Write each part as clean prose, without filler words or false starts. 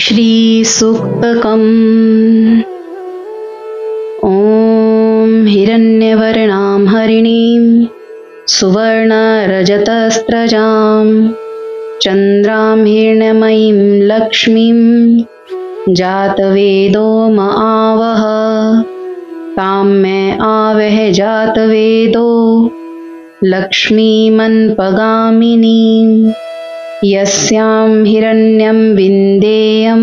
श्रीसूक्तकम्। ॐ हिरण्यवर्णां हरिणीं सुवर्णरजतस्रजां चन्द्रां हिरण्मयीं लक्ष्मीं जातवेदो म आवह। तां मे आवह जातवेदो लक्ष्मीमन्पगामिनीं। यस्यां हिरण्यं विन्देयं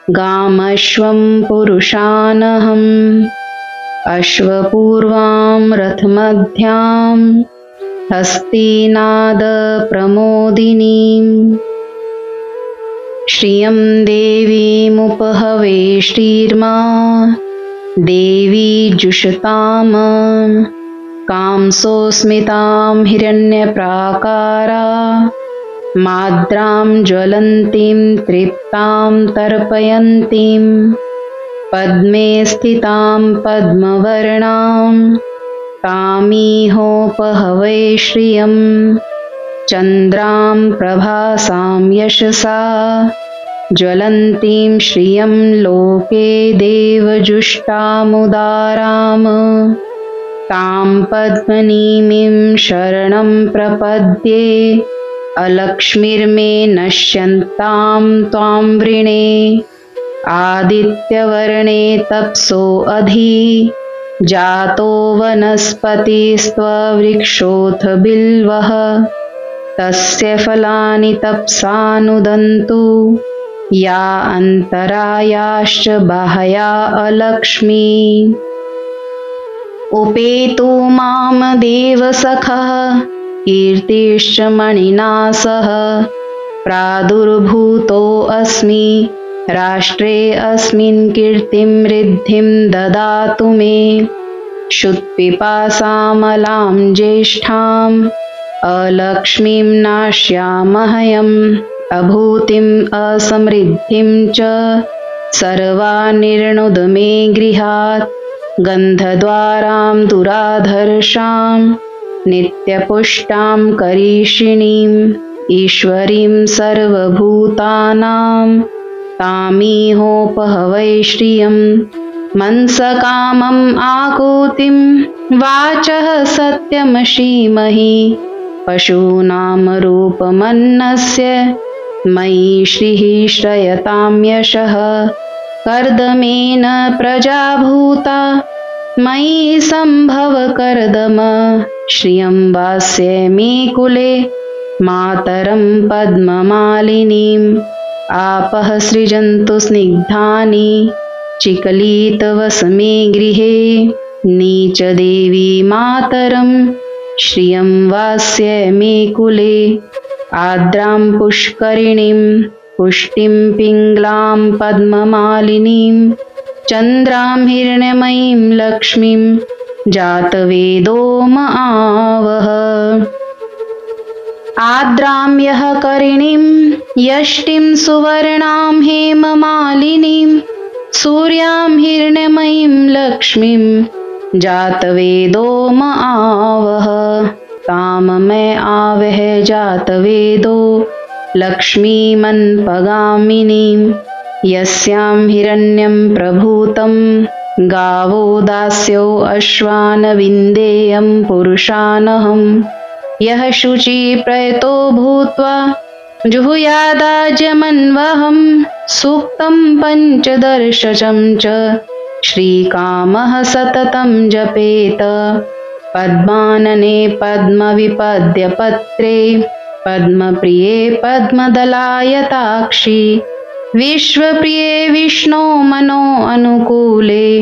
गामश्वं पुरुषानहम्। अश्वपूर्वां रथमध्यां हस्तिनादप्रमोदिनीं। श्रियं देवीमुपहवे श्रीर्मा देवी जुषताम। कांसोऽस्मितां हिरण्यप्राकारा माद्रां ज्वलन्तीं तृप्तां तर्पयन्तीं। पद्मे स्थितां पद्मवर्णां तामीहोपहवे श्रियं। चन्द्रां प्रभासां यशसा ज्वलन्तीं श्रियं लोके देवजुष्टामुदाराम्। तां पद्मनीमीं शरणं प्रपद्ये अलक्ष्मीर्मे नश्यन्तां त्वां वृणे। आदित्यवर्णे तप्सो अधि जातो वनस्पतिस्त्ववृक्षोऽथ बिल्वः। तस्य फलानि तप्सानुदन्तु या अन्तरायाश्च बाह्या अलक्ष्मी। उपेतु मां देवसखः कीर्तिश्च मणिना सह। प्रादुर्भूतोऽस्मि राष्ट्रे अस्मिन् कीर्तिं ऋद्धिं ददातु मे। क्षुत्पिपासामलां ज्येष्ठाम् अलक्ष्मीं नाश्यामहयम्। अभूतिम् असमृद्धिं च सर्वानिर्णुद मे गृहात्। गन्धद्वारां दुराधर्षां नित्यपुष्टां करीषिणीम्। ईश्वरीं सर्वभूतानां तामीहोपहवै श्रियं। मनसकामम् आकुतिं वाचः सत्यमशीमहि। पशूनां रूपमन्नस्य मयि श्रीः श्रयतां यशः। कर्दमेन प्रजा भूता मयि सम्भव कर्दम। श्रियं वास्य मे कुले मातरं पद्ममालिनीम्। आपः सृजन्तु स्निग्धानि चिकलितवस मे गृहे। नीचदेवी मातरं श्रियं वास्य मे कुले। आर्द्रां पुष्करिणीं पुष्टिं पिङ्गलां पद्ममालिनीं। चन्द्रां हिरण्मयीं लक्ष्मीं जातवेदो म आवह। आर्द्रां यः करिणीं यष्टिं सुवर्णां हेममालिनीं। सूर्यां हिरण्मयीं लक्ष्मीं जातवेदो म आवह। तां मे आवह जातवेदो लक्ष्मीमन्पगामिनीं। यस्यां हिरण्यं प्रभूतं गावो दास्यो अश्वान् विन्देयं पुरुषानहम्। यः शुचिप्रयतो भूत्वा जुहुयादाज्यमन्वहं। सूक्तं पञ्चदशं च श्रीकामः सततं जपेत। पद्मानने पद्मविपद्यपत्रे पद्मप्रिये पद्मदलायताक्षि। विश्वप्रिये विष्णो मनो अनुकूले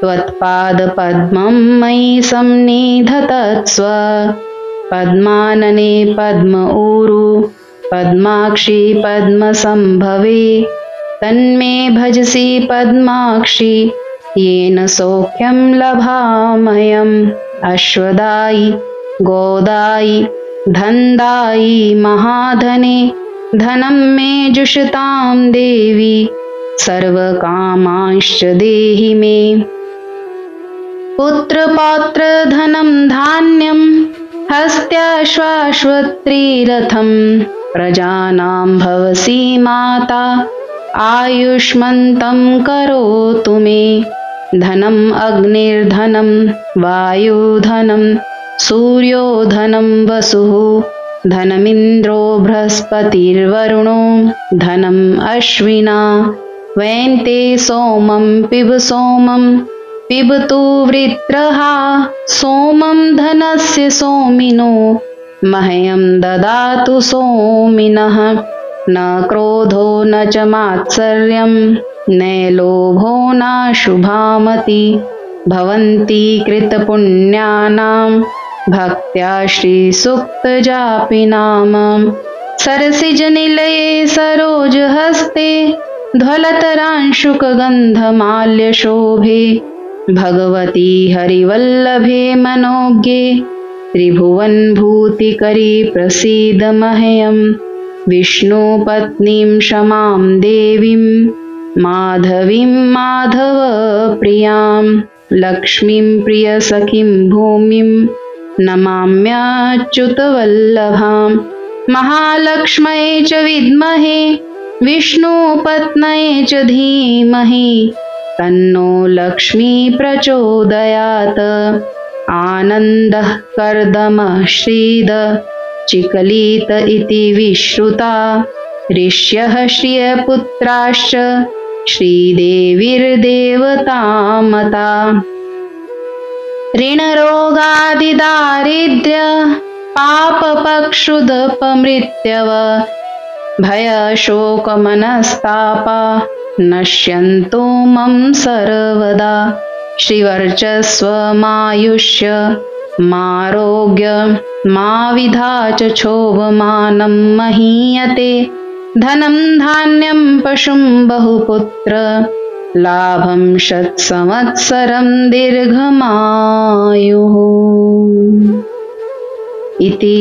त्वत्पादपद्मं मयि सन्निधत्स्व। पद्मानने पद्म ऊरु पद्माक्षि पद्मसम्भवे। तन्मे भजसि पद्माक्षि येन सौख्यं लभामयम्। अश्वदायि गोदायि धनदायि महाधने धनं मे जुषतां देवी। सर्वकामांश्च देहि मे। पुत्रपौत्रधनं धान्यं हस्त्याश्वाश्वत्रीरथं। प्रजानां भवसि माता आयुष्मन्तं करोतु मे। धनम् अग्निर्धनं वायुधनं सूर्यो धनं वसुः धनमिन्द्रो बृहस्पतिर्वरुणो धनम् अश्विना। वैन्ते सोमं पिबतु वृत्रः सोमं धनस्य सोमिनो मह्यं ददातु सोमिनः। न क्रोधो न च मात्सर्यं न लोभो न शुभामति भवन्ति कृतपुण्यानां भक्त्या श्रीसूक्तजापिनाम। सरसिजनिलये सरोजहस्ते ध्वलतरांशुकगन्धमाल्यशोभे भगवती हरिवल्लभे मनोज्ञे त्रिभुवनभूतिकरी प्रसीद मह्यं। विष्णुपत्नीं क्षमां देवीं माधवीं माधवप्रियां लक्ष्मीं प्रियसखीं भूमिं नमाम्यच्युतवल्लभां। महालक्ष्म्यै च विद्महे विष्णुपत्न्यै च धीमहि तन्नो लक्ष्मी प्रचोदयात्। आनन्दः कर्दमः श्रीद चिकलित इति विश्रुता ऋष्यः श्रियपुत्राश्च श्रीदेवीर्देवतामता। ऋणरोगादिदारिद्र्य पापपक्षुदपमृत्यव भयशोकमनस्तापा नश्यन्तु मम सर्वदा। श्रीवर्चस्वमायुष्य मारोग्य मा विधा च क्षोभमानं महीयते। धनं धान्यं पशुं बहुपुत्र लाभं शतसंवत्सरं दीर्घमायुः। इति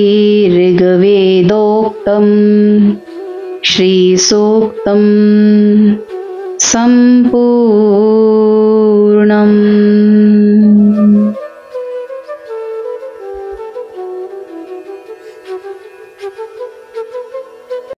ऋग्वेदोक्तं श्रीसूक्तं सम्पूर्णम्।